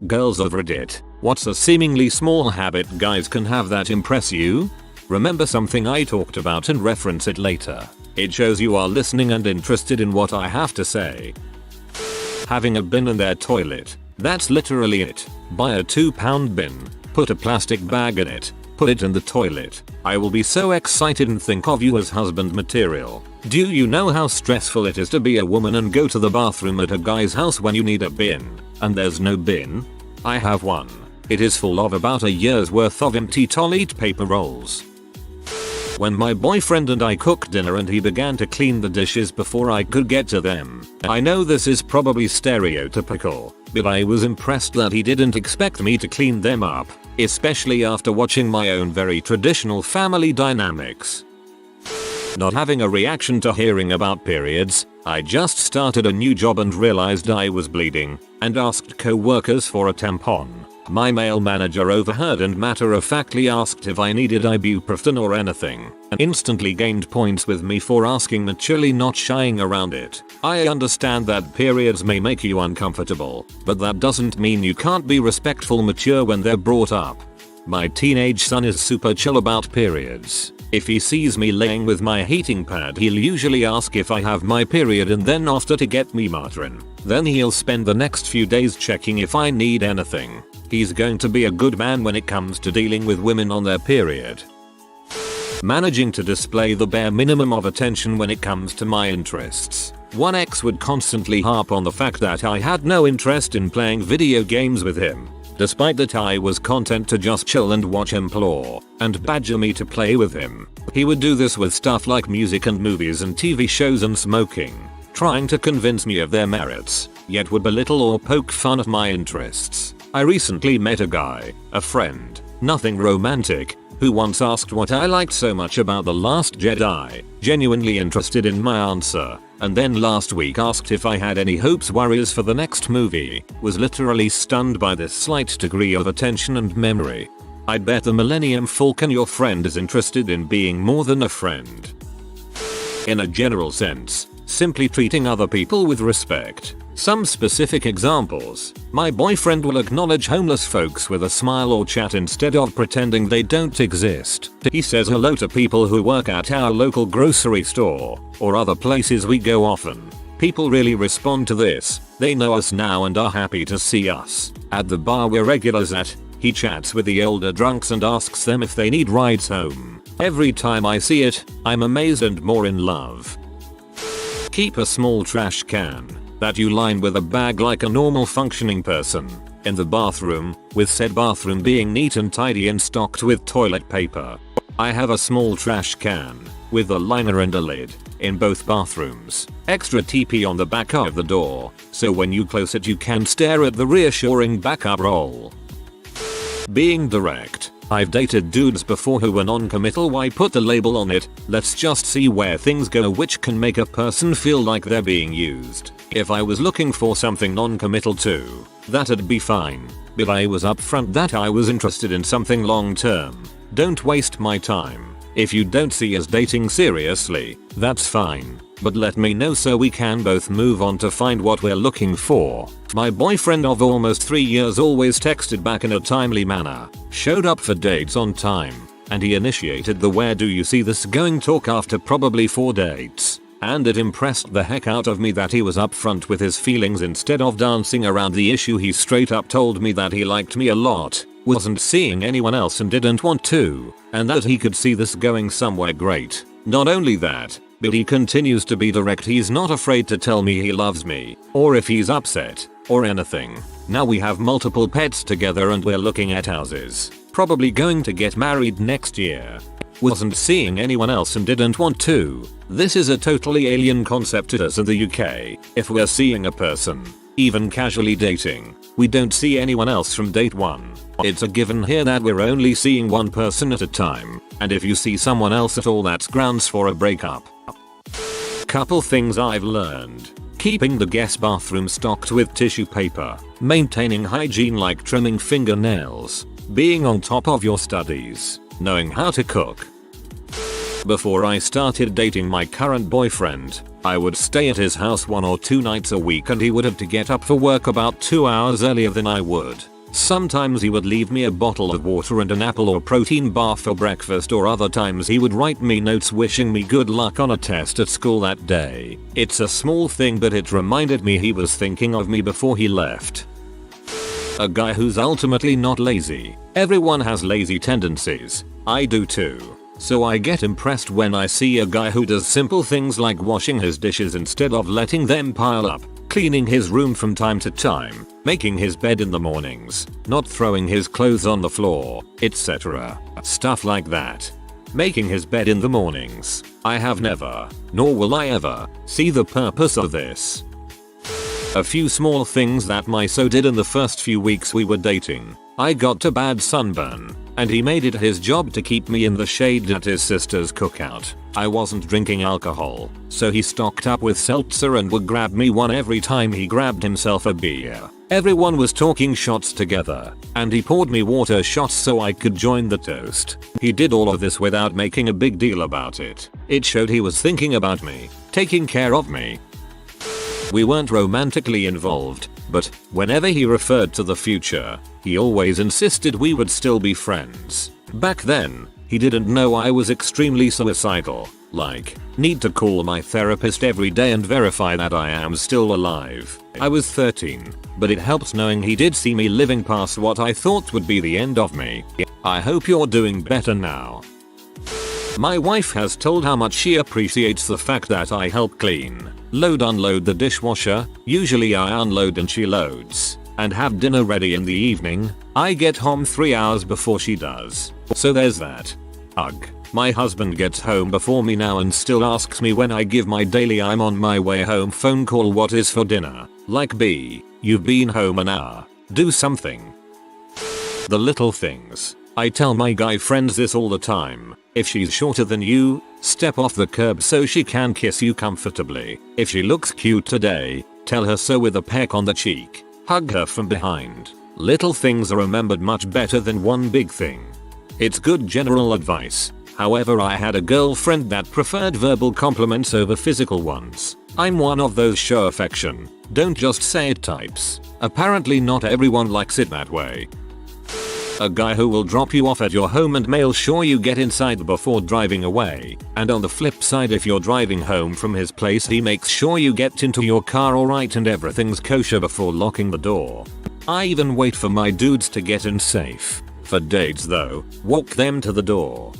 Girls of Reddit, what's a seemingly small habit guys can have that impress you? Remember something I talked about and reference it later. It shows you are listening and interested in what I have to say. Having a bin in their toilet. That's literally it. Buy a 2-pound bin, put a plastic bag in it, put it in the toilet. I will be so excited and think of you as husband material. Do you know how stressful it is to be a woman and go to the bathroom at a guy's house when you need a bin, and there's no bin? I have one. It is full of about a year's worth of empty toilet paper rolls. When my boyfriend and I cooked dinner and he began to clean the dishes before I could get to them. I know this is probably stereotypical, but I was impressed that he didn't expect me to clean them up, especially after watching my own very traditional family dynamics. Not having a reaction to hearing about periods. I just started a new job and realized I was bleeding, and asked co-workers for a tampon. My male manager overheard and matter-of-factly asked if I needed ibuprofen or anything, and instantly gained points with me for asking maturely, not shying around it. I understand that periods may make you uncomfortable, but that doesn't mean you can't be respectful mature when they're brought up. My teenage son is super chill about periods. If he sees me laying with my heating pad, he'll usually ask if I have my period and then after to get me Motrin. Then he'll spend the next few days checking if I need anything. He's going to be a good man when it comes to dealing with women on their period. Managing to display the bare minimum of attention when it comes to my interests. One ex would constantly harp on the fact that I had no interest in playing video games with him, despite that I was content to just chill and watch him plore, and badger me to play with him. He would do this with stuff like music and movies and TV shows and smoking, trying to convince me of their merits, yet would belittle or poke fun at my interests. I recently met a guy, a friend, nothing romantic, who once asked what I liked so much about The Last Jedi, genuinely interested in my answer, and then last week asked if I had any hopes, worries for the next movie. Was literally stunned by this slight degree of attention and memory. I bet the Millennium Falcon your friend is interested in being more than a friend. In a general sense, simply treating other people with respect. Some specific examples. My boyfriend will acknowledge homeless folks with a smile or chat instead of pretending they don't exist. He says hello to people who work at our local grocery store or other places we go often. People really respond to this. They know us now and are happy to see us. At the bar we're regulars at, he chats with the older drunks and asks them if they need rides home. Every time I see it, I'm amazed and more in love. Keep a small trash can that you line with a bag like a normal functioning person in the bathroom, with said bathroom being neat and tidy and stocked with toilet paper. I have a small trash can with a liner and a lid in both bathrooms. Extra TP on the back of the door, so when you close it you can stare at the reassuring backup roll. Being direct. I've dated dudes before who were non-committal. Why put the label on it? Let's just see where things go, which can make a person feel like they're being used. If I was looking for something non-committal too, that'd be fine, but I was upfront that I was interested in something long term. Don't waste my time. If you don't see us dating seriously, that's fine, but let me know so we can both move on to find what we're looking for. My boyfriend of almost 3 years always texted back in a timely manner, showed up for dates on time, and he initiated the "where do you see this going" talk after probably 4 dates. And it impressed the heck out of me that he was upfront with his feelings instead of dancing around the issue. He straight up told me that he liked me a lot, wasn't seeing anyone else and didn't want to, and that he could see this going somewhere great. Not only that, but he continues to be direct. He's not afraid to tell me he loves me, or if he's upset, or anything. Now we have multiple pets together and we're looking at houses. Probably going to get married next year. Wasn't seeing anyone else and didn't want to. This is a totally alien concept to us in the UK. If we're seeing a person, even casually dating, we don't see anyone else from date 1. It's a given here that we're only seeing one person at a time, and if you see someone else at all, that's grounds for a breakup. Couple things I've learned. Keeping the guest bathroom stocked with tissue paper. Maintaining hygiene like trimming fingernails. Being on top of your studies. Knowing how to cook. Before I started dating my current boyfriend, I would stay at his house 1 or 2 nights a week and he would have to get up for work about 2 hours earlier than I would. Sometimes he would leave me a bottle of water and an apple or protein bar for breakfast, or other times he would write me notes wishing me good luck on a test at school that day. It's a small thing, but it reminded me he was thinking of me before he left. A guy who's ultimately not lazy. Everyone has lazy tendencies. I do too. So I get impressed when I see a guy who does simple things like washing his dishes instead of letting them pile up, cleaning his room from time to time, making his bed in the mornings, not throwing his clothes on the floor, etc. Stuff like that. Making his bed in the mornings. I have never, nor will I ever, see the purpose of this. A few small things that my so did in the first few weeks we were dating. I got a bad sunburn, and he made it his job to keep me in the shade at his sister's cookout. I wasn't drinking alcohol, so he stocked up with seltzer and would grab me one every time he grabbed himself a beer. Everyone was talking shots together, and he poured me water shots so I could join the toast. He did all of this without making a big deal about it. It showed he was thinking about me, taking care of me. We weren't romantically involved, but whenever he referred to the future, he always insisted we would still be friends. Back then, he didn't know I was extremely suicidal, like, need to call my therapist every day and verify that I am still alive. I was 13, but it helps knowing he did see me living past what I thought would be the end of me. I hope you're doing better now. My wife has told how much she appreciates the fact that I help clean, unload the dishwasher, usually I unload and she loads, and have dinner ready in the evening. I get home 3 hours before she does. So there's that. Ugh. My husband gets home before me now and still asks me when I give my daily I'm on my way home phone call what is for dinner. Like, B, you've been home an hour. Do something. The little things. I tell my guy friends this all the time. If she's shorter than you, step off the curb so she can kiss you comfortably. If she looks cute today, tell her so with a peck on the cheek. Hug her from behind. Little things are remembered much better than one big thing. It's good general advice. However, I had a girlfriend that preferred verbal compliments over physical ones. I'm one of those show affection, don't just say it types. Apparently not everyone likes it that way. A guy who will drop you off at your home and make sure you get inside before driving away. And on the flip side, if you're driving home from his place, he makes sure you get into your car alright and everything's kosher before locking the door. I even wait for my dudes to get in safe. For dates though, walk them to the door.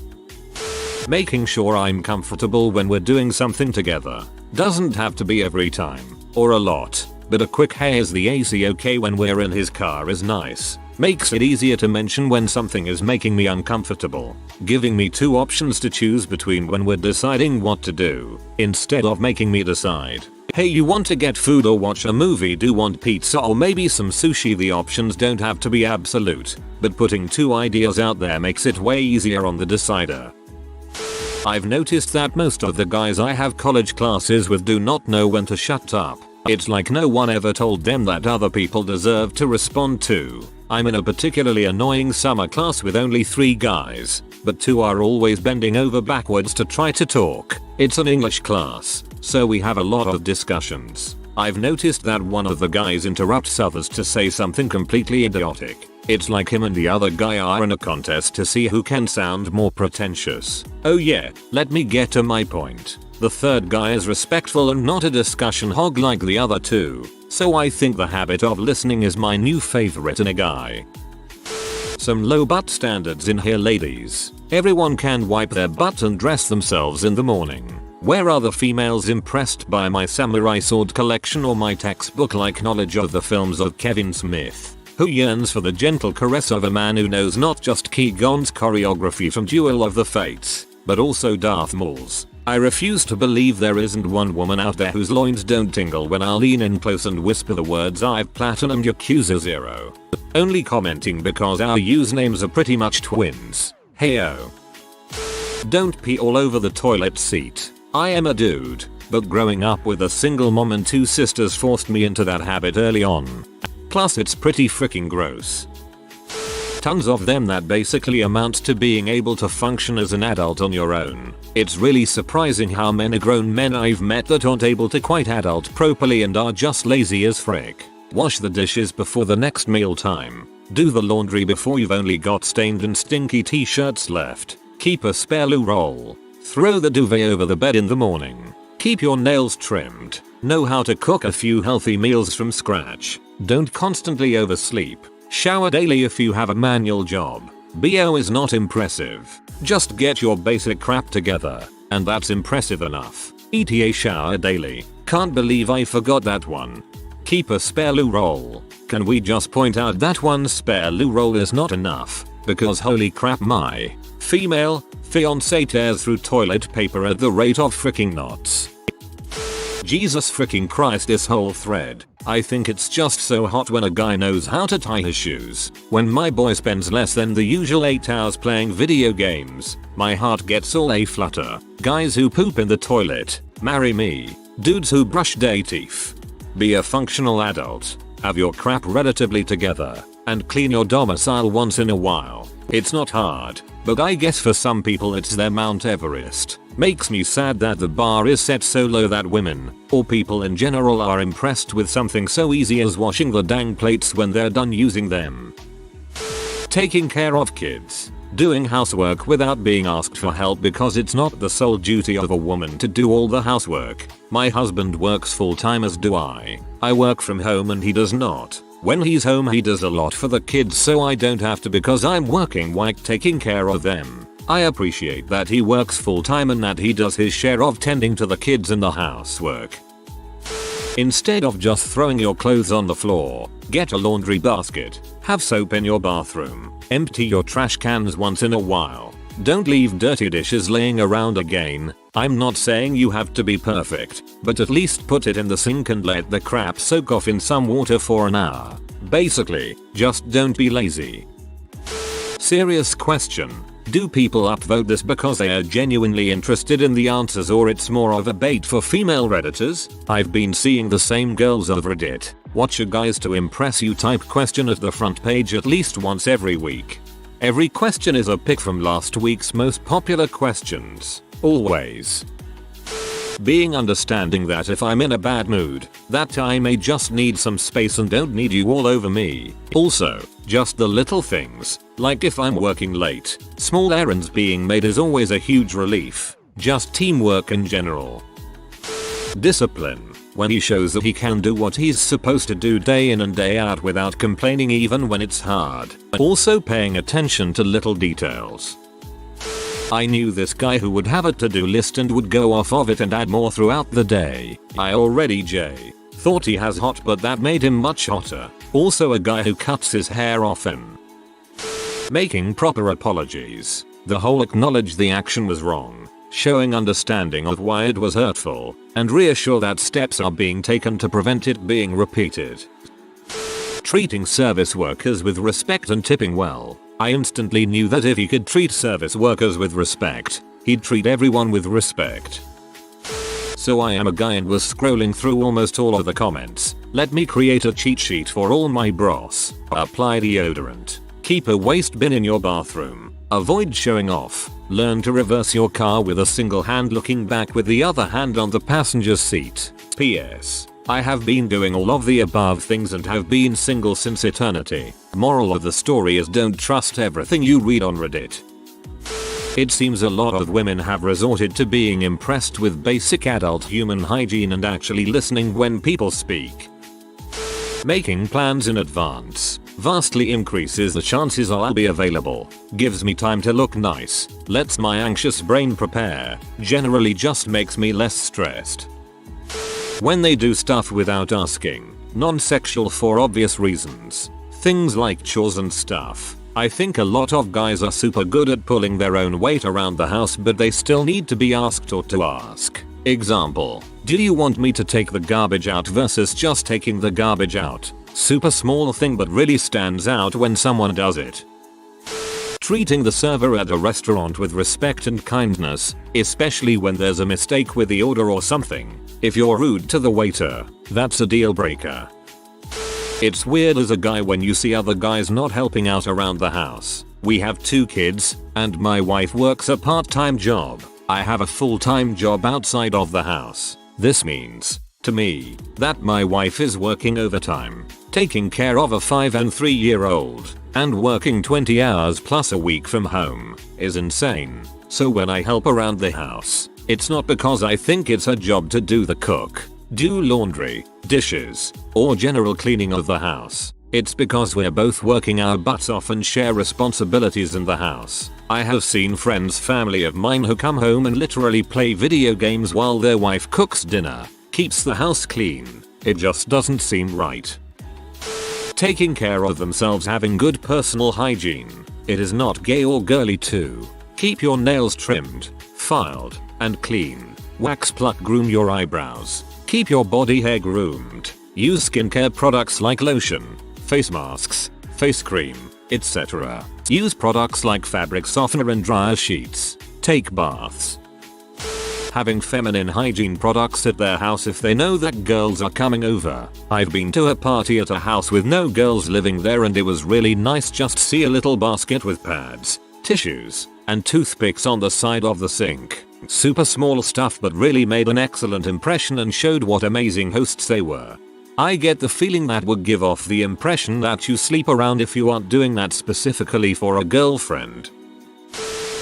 Making sure I'm comfortable when we're doing something together. Doesn't have to be every time, or a lot, but a quick "hey, is the AC okay" when we're in his car is nice. Makes it easier to mention when something is making me uncomfortable, giving me 2 options to choose between when we're deciding what to do, instead of making me decide. Hey, you want to get food or watch a movie? Do want pizza or maybe some sushi? The options don't have to be absolute, but putting 2 ideas out there makes it way easier on the decider. I've noticed that most of the guys I have college classes with do not know when to shut up. It's like no one ever told them that other people deserve to respond too. I'm in a particularly annoying summer class with only 3 guys, but 2 are always bending over backwards to try to talk. It's an English class, so we have a lot of discussions. I've noticed that one of the guys interrupts others to say something completely idiotic. It's like him and the other guy are in a contest to see who can sound more pretentious. Oh yeah, let me get to my point. The third guy is respectful and not a discussion hog like the other 2. So I think the habit of listening is my new favorite in a guy. Some low butt standards in here, ladies. Everyone can wipe their butt and dress themselves in the morning. Where are the females impressed by my samurai sword collection or my textbook-like knowledge of the films of Kevin Smith, who yearns for the gentle caress of a man who knows not just Qui-Gon's choreography from Duel of the Fates, but also Darth Maul's? I refuse to believe there isn't one woman out there whose loins don't tingle when I lean in close and whisper the words "I've platinumed Yakuza 0. Only commenting because our usernames are pretty much twins. Heyo. Don't pee all over the toilet seat. I am a dude, but growing up with a single mom and 2 sisters forced me into that habit early on. Plus it's pretty freaking gross. Tons of them that basically amount to being able to function as an adult on your own. It's really surprising how many grown men I've met that aren't able to quite adult properly and are just lazy as frick. Wash the dishes before the next meal time. Do the laundry before you've only got stained and stinky t-shirts left. Keep a spare loo roll. Throw the duvet over the bed in the morning. Keep your nails trimmed. Know how to cook a few healthy meals from scratch. Don't constantly oversleep. Shower daily if you have a manual job. BO is not impressive. Just get your basic crap together, and that's impressive enough. ETA shower daily. Can't believe I forgot that one. Keep a spare loo roll. Can we just point out that one spare loo roll is not enough, because holy crap, my female fiance tears through toilet paper at the rate of freaking knots. Jesus freaking Christ, this whole thread. I think it's just so hot when a guy knows how to tie his shoes. When my boy spends less than the usual 8 hours playing video games, my heart gets all a flutter. Guys who poop in the toilet, marry me. Dudes who brush their teeth. Be a functional adult. Have your crap relatively together. And clean your domicile once in a while. It's not hard, but I guess for some people it's their Mount Everest. Makes me sad that the bar is set so low that women, or people in general, are impressed with something so easy as washing the dang plates when they're done using them. Taking care of kids. Doing housework without being asked for help because it's not the sole duty of a woman to do all the housework. My husband works full time, as do I. I work from home and he does not. When he's home he does a lot for the kids so I don't have to because I'm working while taking care of them. I appreciate that he works full time and that he does his share of tending to the kids and the housework. Instead of just throwing your clothes on the floor, get a laundry basket. Have soap in your bathroom. Empty your trash cans once in a while. Don't leave dirty dishes laying around again. I'm not saying you have to be perfect, but at least put it in the sink and let the crap soak off in some water for an hour. Basically, just don't be lazy. Serious question. Do people upvote this because they are genuinely interested in the answers, or it's more of a bait for female redditors? I've been seeing the same girls of Reddit watch a guys to impress you type question at the front page at least once every week. Every question is a pick from last week's most popular questions. Always being understanding that if I'm in a bad mood, that I may just need some space and don't need you all over me. Also, just the little things, like if I'm working late, small errands being made is always a huge relief. Just teamwork in general. Discipline. When he shows that he can do what he's supposed to do day in and day out without complaining even when it's hard. Also paying attention to little details. I knew this guy who would have a to-do list and would go off of it and add more throughout the day. I already thought he has hot, but that made him much hotter. Also a guy who cuts his hair often. Making proper apologies. The whole acknowledge the action was wrong. Showing understanding of why it was hurtful, and reassure that steps are being taken to prevent it being repeated. Treating service workers with respect and tipping well. I instantly knew that if he could treat service workers with respect, he'd treat everyone with respect. So I am a guy and was scrolling through almost all of the comments. Let me create a cheat sheet for all my bros. Apply deodorant. Keep a waste bin in your bathroom. Avoid showing off. Learn to reverse your car with a single hand looking back with the other hand on the passenger seat. PS. I have been doing all of the above things and have been single since eternity. Moral of the story is don't trust everything you read on Reddit. It seems a lot of women have resorted to being impressed with basic adult human hygiene and actually listening when people speak. Making plans in advance vastly increases the chances I'll be available. Gives me time to look nice. Lets my anxious brain prepare. Generally just makes me less stressed. When they do stuff without asking. Non-sexual for obvious reasons. Things like chores and stuff. I think a lot of guys are super good at pulling their own weight around the house, but they still need to be asked or to ask. Example. Do you want me to take the garbage out versus just taking the garbage out? Super small thing but really stands out when someone does it. Treating the server at a restaurant with respect and kindness, especially when there's a mistake with the order or something. If you're rude to the waiter, that's a deal breaker. It's weird as a guy when you see other guys not helping out around the house. We have 2 kids, and my wife works a part-time job. I have a full-time job outside of the house. This means, to me, that my wife is working overtime, taking care of a 5 and 3-year-old, and working 20 hours plus a week from home is insane. So when I help around the house, it's not because I think it's her job to do the cook, do laundry, dishes, or general cleaning of the house. It's because we're both working our butts off and share responsibilities in the house. I have seen friends, family of mine who come home and literally play video games while their wife cooks dinner, keeps the house clean. It just doesn't seem right. Taking care of themselves, having good personal hygiene. It is not gay or girly to keep your nails trimmed, filed, and clean. Wax, pluck, groom your eyebrows. Keep your body hair groomed. Use skincare products like lotion, face masks, face cream, etc. Use products like fabric softener and dryer sheets. Take baths. Having feminine hygiene products at their house if they know that girls are coming over. I've been to a party at a house with no girls living there and it was really nice just see a little basket with pads, tissues, and toothpicks on the side of the sink. Super small stuff but really made an excellent impression and showed what amazing hosts they were. I get the feeling that would give off the impression that you sleep around if you aren't doing that specifically for a girlfriend.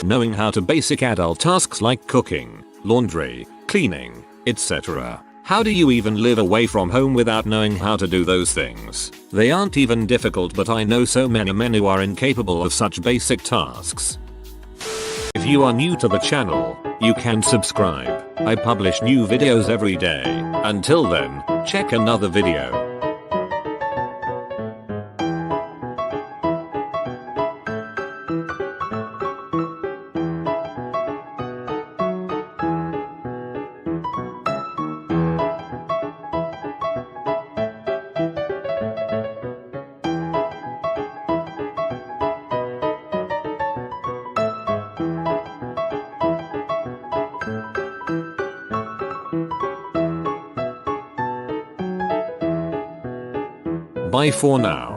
Knowing how to basic adult tasks like cooking, laundry, cleaning, etc. How do you even live away from home without knowing how to do those things? They aren't even difficult, but I know so many men who are incapable of such basic tasks. If you are new to the channel, you can subscribe. I publish new videos every day. Until then, check another video. Bye for now.